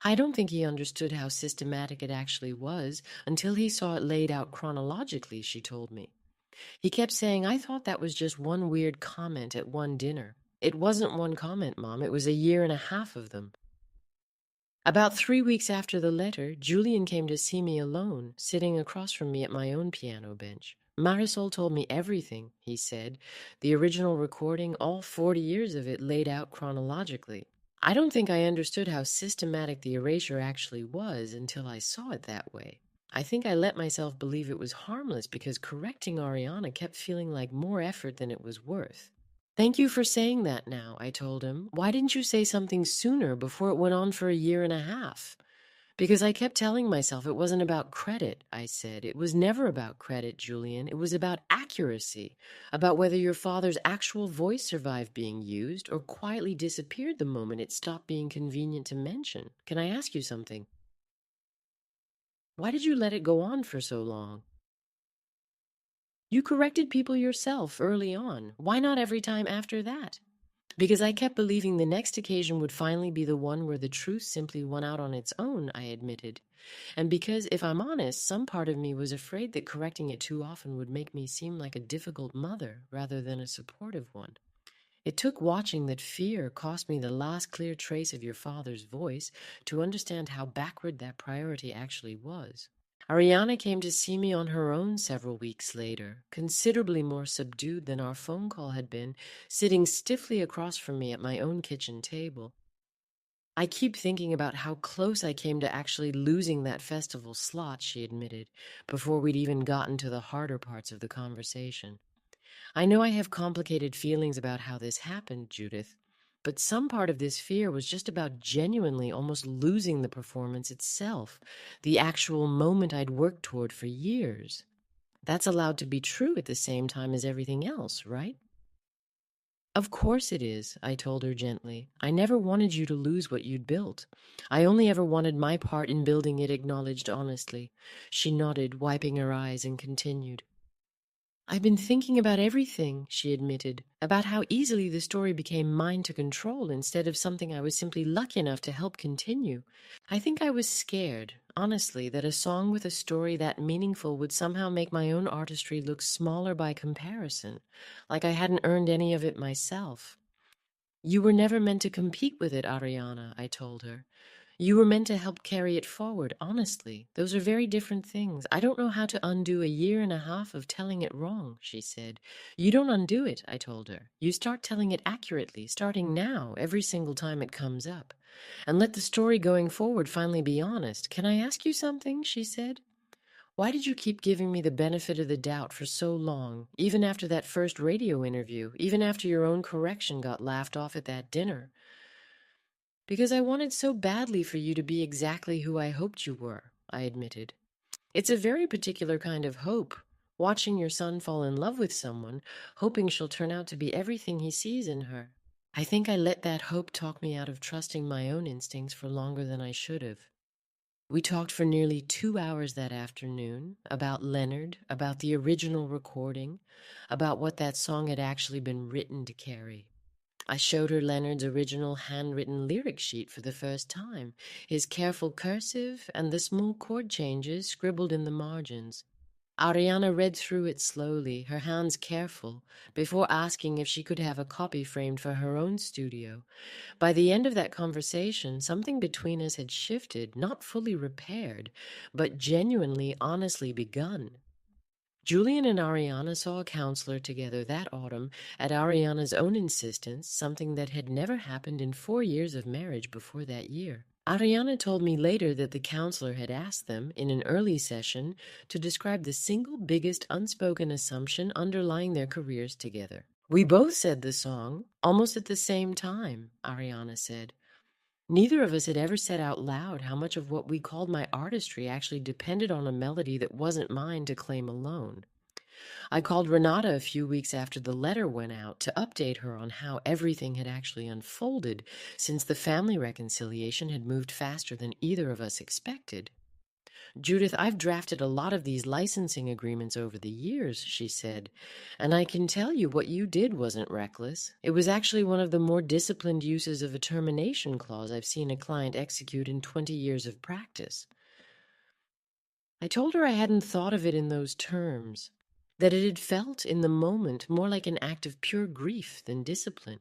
I don't think he understood how systematic it actually was until he saw it laid out chronologically, she told me. He kept saying, "I thought that was just one weird comment at one dinner." "It wasn't one comment, Mom. It was a year and a half of them." About 3 weeks after the letter, Julian came to see me alone, sitting across from me at my own piano bench. "Marisol told me everything," he said, "the original recording, all 40 years of it laid out chronologically. I don't think I understood how systematic the erasure actually was until I saw it that way. I think I let myself believe it was harmless because correcting Ariana kept feeling like more effort than it was worth." "Thank you for saying that now," I told him. "Why didn't you say something sooner, before it went on for a year and a half?" "Because I kept telling myself it wasn't about credit," I said. "It was never about credit, Julian. It was about accuracy, about whether your father's actual voice survived being used or quietly disappeared the moment it stopped being convenient to mention. Can I ask you something? Why did you let it go on for so long? You corrected people yourself early on. Why not every time after that?" "Because I kept believing the next occasion would finally be the one where the truth simply won out on its own," I admitted. "And because, if I'm honest, some part of me was afraid that correcting it too often would make me seem like a difficult mother rather than a supportive one. It took watching that fear cost me the last clear trace of your father's voice to understand how backward that priority actually was." Ariana came to see me on her own several weeks later, considerably more subdued than our phone call had been, sitting stiffly across from me at my own kitchen table. "I keep thinking about how close I came to actually losing that festival slot," she admitted, before we'd even gotten to the harder parts of the conversation. "I know I have complicated feelings about how this happened, Judith, but some part of this fear was just about genuinely almost losing the performance itself, the actual moment I'd worked toward for years. That's allowed to be true at the same time as everything else, right?" "Of course it is," I told her gently. "I never wanted you to lose what you'd built. I only ever wanted my part in building it acknowledged honestly." She nodded, wiping her eyes, and continued. "I've been thinking about everything," she admitted, "about how easily the story became mine to control instead of something I was simply lucky enough to help continue. I think I was scared, honestly, that a song with a story that meaningful would somehow make my own artistry look smaller by comparison, like I hadn't earned any of it myself. You were never meant to compete with it, Ariana," I told her. "You were meant to help carry it forward, honestly. Those are very different things. I don't know how to undo a year and a half of telling it wrong," she said. "You don't undo it," I told her. "You start telling it accurately, starting now, every single time it comes up. And let the story going forward finally be honest. Can I ask you something?" she said. "Why did you keep giving me the benefit of the doubt for so long, even after that first radio interview, even after your own correction got laughed off at that dinner?" "Because I wanted so badly for you to be exactly who I hoped you were," I admitted. "It's a very particular kind of hope, watching your son fall in love with someone, hoping she'll turn out to be everything he sees in her. I think I let that hope talk me out of trusting my own instincts for longer than I should have." We talked for nearly 2 hours that afternoon about Leonard, about the original recording, about what that song had actually been written to carry. I showed her Leonard's original handwritten lyric sheet for the first time, his careful cursive and the small chord changes scribbled in the margins. Ariana read through it slowly, her hands careful, before asking if she could have a copy framed for her own studio. By the end of that conversation, something between us had shifted, not fully repaired, but genuinely, honestly begun. Julian and Ariana saw a counselor together that autumn at Ariana's own insistence, something that had never happened in 4 years of marriage before that year. Ariana told me later that the counselor had asked them, in an early session, to describe the single biggest unspoken assumption underlying their careers together. We both said the song, almost at the same time, Ariana said. Neither of us had ever said out loud how much of what we called my artistry actually depended on a melody that wasn't mine to claim alone. I called Renata a few weeks after the letter went out to update her on how everything had actually unfolded, since the family reconciliation had moved faster than either of us expected. Judith, I've drafted a lot of these licensing agreements over the years, she said, and I can tell you what you did wasn't reckless. It was actually one of the more disciplined uses of a termination clause I've seen a client execute in 20 years of practice. I told her I hadn't thought of it in those terms, that it had felt in the moment more like an act of pure grief than discipline.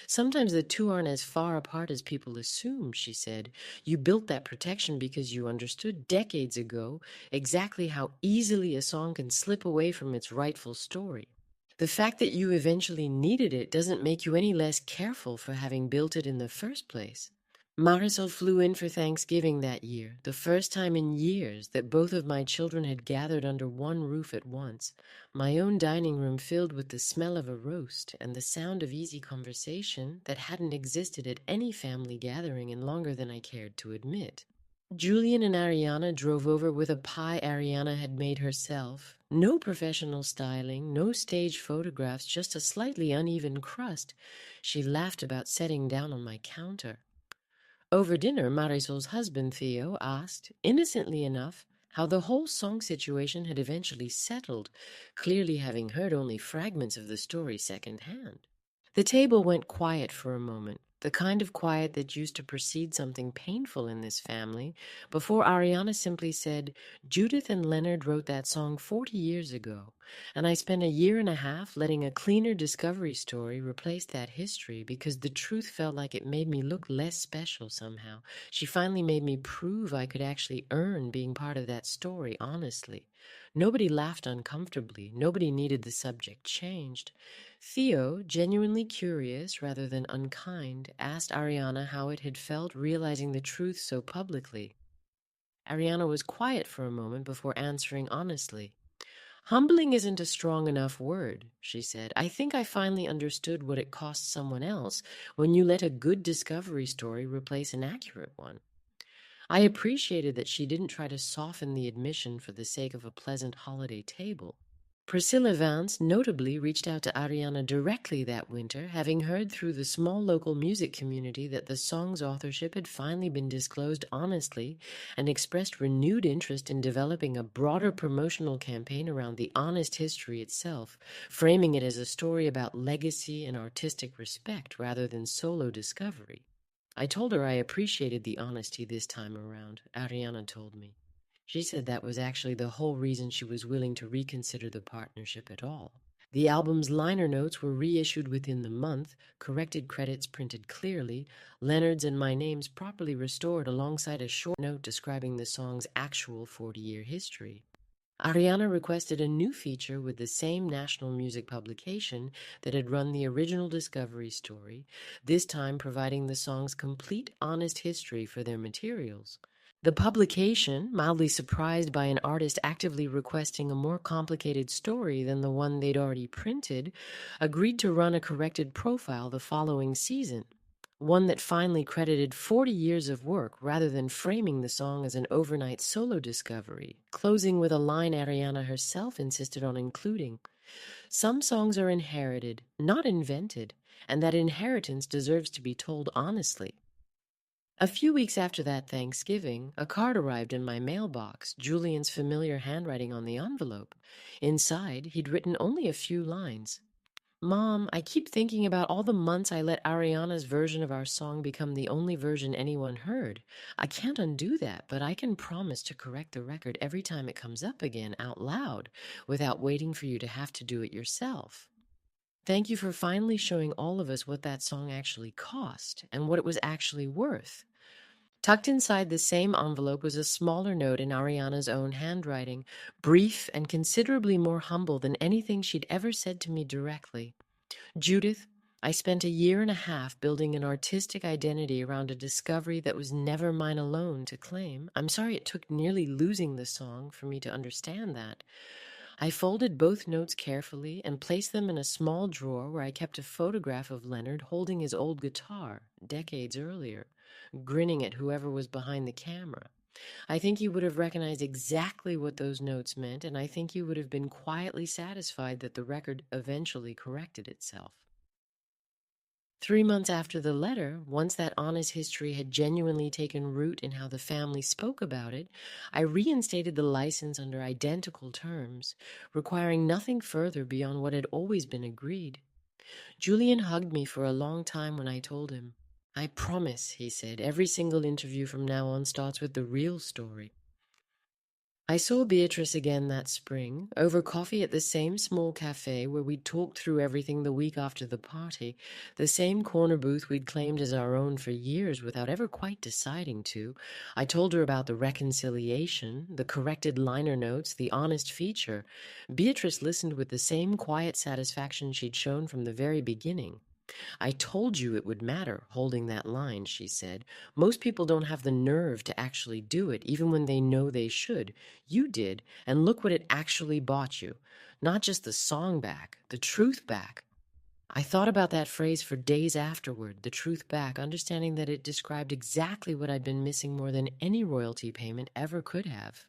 Sometimes the two aren't as far apart as people assume, she said. You built that protection because you understood decades ago exactly how easily a song can slip away from its rightful story. The fact that you eventually needed it doesn't make you any less careful for having built it in the first place. Marisol flew in for Thanksgiving that year, the first time in years that both of my children had gathered under one roof at once, my own dining room filled with the smell of a roast and the sound of easy conversation that hadn't existed at any family gathering in longer than I cared to admit. Julian and Ariana drove over with a pie Ariana had made herself. No professional styling, no stage photographs, just a slightly uneven crust. She laughed about setting down on my counter. Over dinner, Marisol's husband, Theo, asked, innocently enough, how the whole song situation had eventually settled, clearly having heard only fragments of the story secondhand. The table went quiet for a moment, the kind of quiet that used to precede something painful in this family, before Ariana simply said, Judith and Leonard wrote that song 40 years ago, and I spent a year and a half letting a cleaner discovery story replace that history because the truth felt like it made me look less special somehow. She finally made me prove I could actually earn being part of that story honestly. Nobody laughed uncomfortably. Nobody needed the subject changed. Theo, genuinely curious rather than unkind, asked Ariana how it had felt realizing the truth so publicly. Ariana was quiet for a moment before answering honestly. Humbling isn't a strong enough word, she said. I think I finally understood what it costs someone else when you let a good discovery story replace an accurate one. I appreciated that she didn't try to soften the admission for the sake of a pleasant holiday table. Priscilla Vance notably reached out to Ariana directly that winter, having heard through the small local music community that the song's authorship had finally been disclosed honestly, and expressed renewed interest in developing a broader promotional campaign around the honest history itself, framing it as a story about legacy and artistic respect rather than solo discovery. I told her I appreciated the honesty this time around, Ariana told me. She said that was actually the whole reason she was willing to reconsider the partnership at all. The album's liner notes were reissued within the month, corrected credits printed clearly, Leonard's and my names properly restored alongside a short note describing the song's actual 40-year history. Ariana requested a new feature with the same national music publication that had run the original discovery story, this time providing the song's complete, honest history for their materials. The publication, mildly surprised by an artist actively requesting a more complicated story than the one they'd already printed, agreed to run a corrected profile the following season, one that finally credited 40 years of work rather than framing the song as an overnight solo discovery, closing with a line Ariana herself insisted on including. Some songs are inherited, not invented, and that inheritance deserves to be told honestly. A few weeks after that Thanksgiving, a card arrived in my mailbox, Julian's familiar handwriting on the envelope. Inside, he'd written only a few lines. Mom, I keep thinking about all the months I let Ariana's version of our song become the only version anyone heard. I can't undo that, but I can promise to correct the record every time it comes up again out loud, without waiting for you to have to do it yourself. Thank you for finally showing all of us what that song actually cost and what it was actually worth. Tucked inside the same envelope was a smaller note in Ariana's own handwriting, brief and considerably more humble than anything she'd ever said to me directly. Judith, I spent a year and a half building an artistic identity around a discovery that was never mine alone to claim. I'm sorry it took nearly losing the song for me to understand that. I folded both notes carefully and placed them in a small drawer where I kept a photograph of Leonard holding his old guitar, decades earlier, grinning at whoever was behind the camera. I think he would have recognized exactly what those notes meant, and I think he would have been quietly satisfied that the record eventually corrected itself. 3 months after the letter, once that honest history had genuinely taken root in how the family spoke about it, I reinstated the license under identical terms, requiring nothing further beyond what had always been agreed. Julian hugged me for a long time when I told him. I promise, he said, every single interview from now on starts with the real story. I saw Beatrice again that spring, over coffee at the same small cafe where we'd talked through everything the week after the party, the same corner booth we'd claimed as our own for years without ever quite deciding to. I told her about the reconciliation, the corrected liner notes, the honest feature. Beatrice listened with the same quiet satisfaction she'd shown from the very beginning. I told you it would matter, holding that line, she said. Most people don't have the nerve to actually do it, even when they know they should. You did, and look what it actually bought you. Not just the song back, the truth back. I thought about that phrase for days afterward, the truth back, understanding that it described exactly what I'd been missing more than any royalty payment ever could have.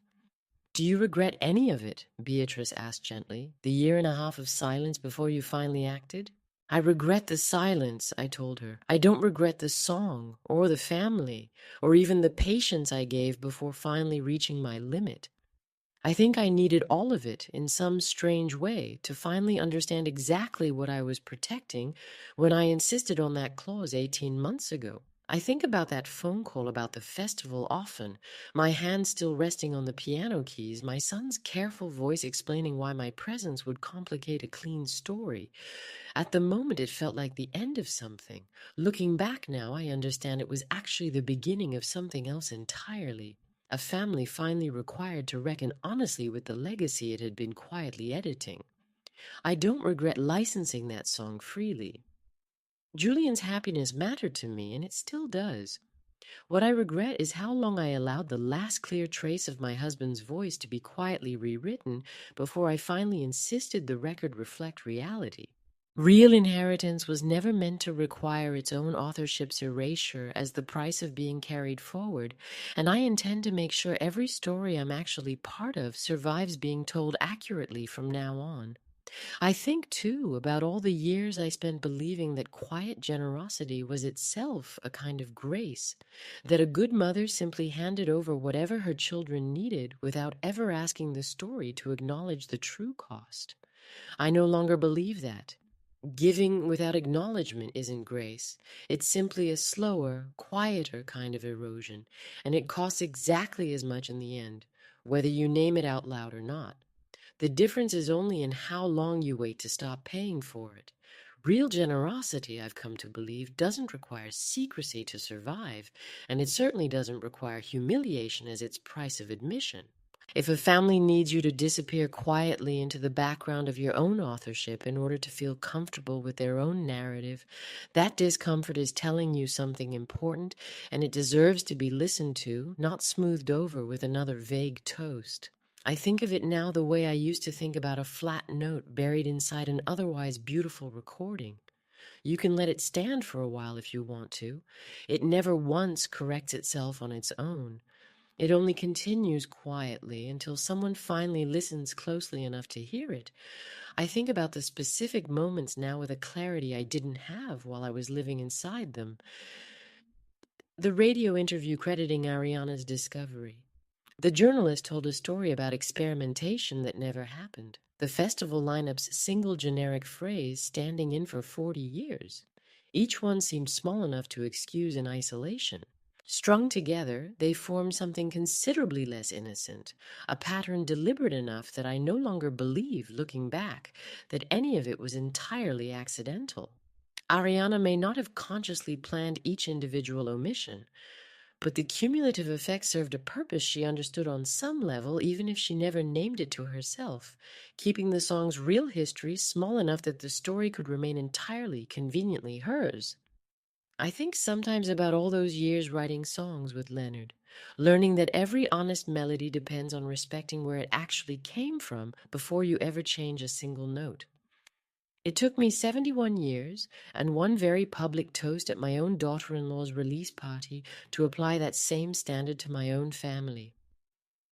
Do you regret any of it? Beatrice asked gently. The year and a half of silence before you finally acted? I regret the silence, I told her. I don't regret the song, or the family, or even the patience I gave before finally reaching my limit. I think I needed all of it in some strange way to finally understand exactly what I was protecting when I insisted on that clause 18 months ago. I think about that phone call about the festival often, my hand still resting on the piano keys, my son's careful voice explaining why my presence would complicate a clean story. At the moment, it felt like the end of something. Looking back now, I understand it was actually the beginning of something else entirely. A family finally required to reckon honestly with the legacy it had been quietly editing. I don't regret licensing that song freely. Julian's happiness mattered to me, and it still does. What I regret is how long I allowed the last clear trace of my husband's voice to be quietly rewritten before I finally insisted the record reflect reality. Real inheritance was never meant to require its own authorship's erasure as the price of being carried forward, and I intend to make sure every story I'm actually part of survives being told accurately from now on. I think, too, about all the years I spent believing that quiet generosity was itself a kind of grace, that a good mother simply handed over whatever her children needed without ever asking the story to acknowledge the true cost. I no longer believe that. Giving without acknowledgement isn't grace. It's simply a slower, quieter kind of erosion, and it costs exactly as much in the end, whether you name it out loud or not. The difference is only in how long you wait to stop paying for it. Real generosity, I've come to believe, doesn't require secrecy to survive, and it certainly doesn't require humiliation as its price of admission. If a family needs you to disappear quietly into the background of your own authorship in order to feel comfortable with their own narrative, that discomfort is telling you something important, and it deserves to be listened to, not smoothed over with another vague toast. I think of it now the way I used to think about a flat note buried inside an otherwise beautiful recording. You can let it stand for a while if you want to. It never once corrects itself on its own. It only continues quietly until someone finally listens closely enough to hear it. I think about the specific moments now with a clarity I didn't have while I was living inside them. The radio interview crediting Ariana's discovery. The journalist told a story about experimentation that never happened. The festival lineup's single generic phrase standing in for 40 years. Each one seemed small enough to excuse in isolation. Strung together, they formed something considerably less innocent, a pattern deliberate enough that I no longer believe, looking back, that any of it was entirely accidental. Ariana may not have consciously planned each individual omission, but the cumulative effect served a purpose she understood on some level, even if she never named it to herself, keeping the song's real history small enough that the story could remain entirely, conveniently hers. I think sometimes about all those years writing songs with Leonard, learning that every honest melody depends on respecting where it actually came from before you ever change a single note. It took me 71 years and one very public toast at my own daughter-in-law's release party to apply that same standard to my own family.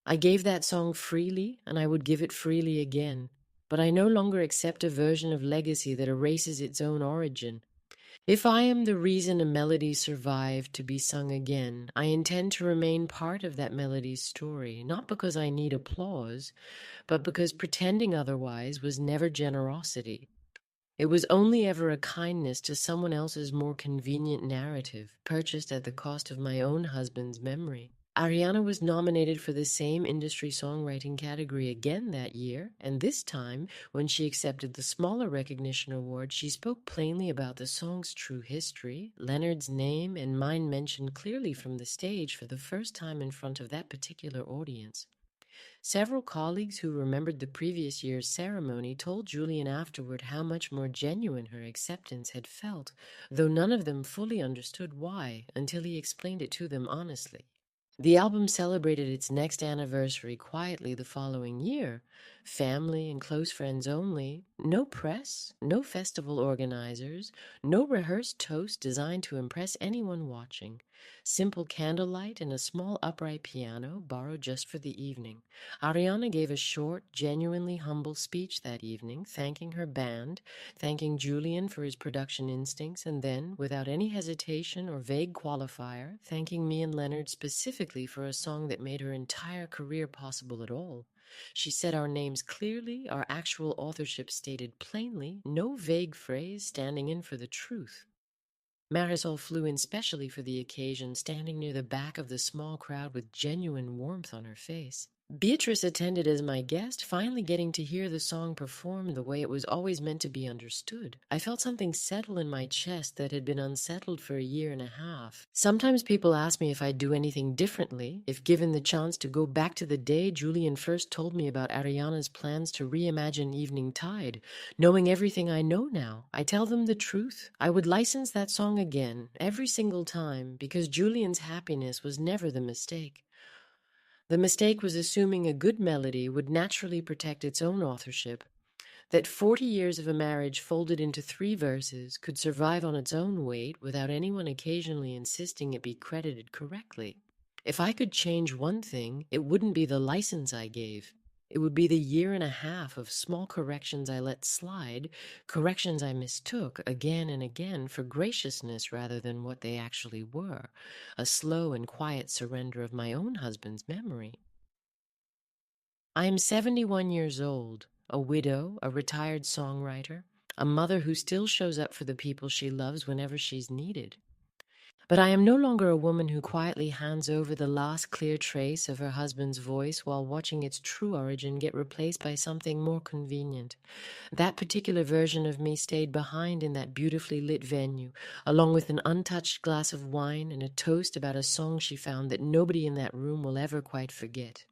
I gave that song freely, and I would give it freely again, but I no longer accept a version of legacy that erases its own origin. If I am the reason a melody survived to be sung again, I intend to remain part of that melody's story, not because I need applause, but because pretending otherwise was never generosity. It was only ever a kindness to someone else's more convenient narrative, purchased at the cost of my own husband's memory. Ariana was nominated for the same industry songwriting category again that year, and this time, when she accepted the smaller recognition award, she spoke plainly about the song's true history, Leonard's name and mine mentioned clearly from the stage for the first time in front of that particular audience. Several colleagues who remembered the previous year's ceremony told Julian afterward how much more genuine her acceptance had felt, though none of them fully understood why until he explained it to them honestly. The album celebrated its next anniversary quietly the following year. Family and close friends only, no press, no festival organizers, no rehearsed toast designed to impress anyone watching. Simple candlelight and a small upright piano borrowed just for the evening. Ariana gave a short, genuinely humble speech that evening, thanking her band, thanking Julian for his production instincts, and then, without any hesitation or vague qualifier, thanking me and Leonard specifically for a song that made her entire career possible at all. She said our names clearly, our actual authorship stated plainly, no vague phrase standing in for the truth. Marisol flew in specially for the occasion, standing near the back of the small crowd with genuine warmth on her face. Beatrice attended as my guest, finally getting to hear the song performed the way it was always meant to be understood. I felt something settle in my chest that had been unsettled for a year and a half. Sometimes people ask me if I'd do anything differently, if given the chance to go back to the day Julian first told me about Ariana's plans to reimagine Evening Tide. Knowing everything I know now, I tell them the truth. I would license that song again, every single time, because Julian's happiness was never the mistake. The mistake was assuming a good melody would naturally protect its own authorship, that 40 years of a marriage folded into 3 verses could survive on its own weight without anyone occasionally insisting it be credited correctly. If I could change one thing, it wouldn't be the license I gave. It would be the year and a half of small corrections I let slide, corrections I mistook again and again for graciousness rather than what they actually were, a slow and quiet surrender of my own husband's memory. I am 71 years old, a widow, a retired songwriter, a mother who still shows up for the people she loves whenever she's needed. But I am no longer a woman who quietly hands over the last clear trace of her husband's voice while watching its true origin get replaced by something more convenient. That particular version of me stayed behind in that beautifully lit venue, along with an untouched glass of wine and a toast about a song she found that nobody in that room will ever quite forget.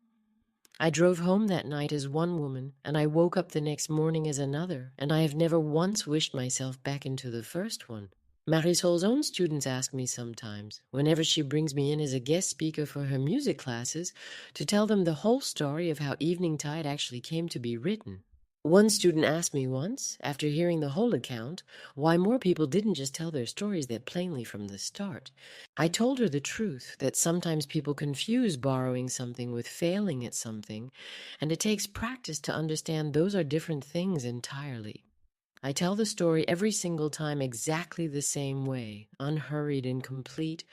I drove home that night as one woman, and I woke up the next morning as another, and I have never once wished myself back into the first one. Marisol's own students ask me sometimes, whenever she brings me in as a guest speaker for her music classes, to tell them the whole story of how Evening Tide actually came to be written. One student asked me once, after hearing the whole account, why more people didn't just tell their stories that plainly from the start. I told her the truth, that sometimes people confuse borrowing something with failing at something, and it takes practice to understand those are different things entirely. I tell the story every single time exactly the same way, unhurried and complete,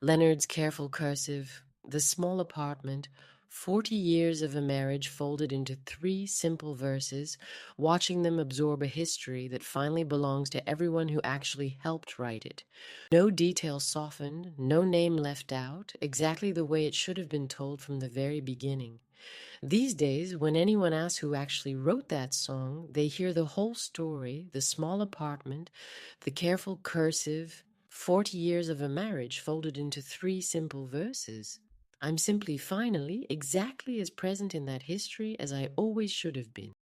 Leonard's careful cursive, the small apartment, 40 years of a marriage folded into 3 simple verses, watching them absorb a history that finally belongs to everyone who actually helped write it. No detail softened, no name left out, exactly the way it should have been told from the very beginning. These days, when anyone asks who actually wrote that song, they hear the whole story, the small apartment, the careful cursive, 40 years of a marriage folded into 3 simple verses. I'm simply finally exactly as present in that history as I always should have been.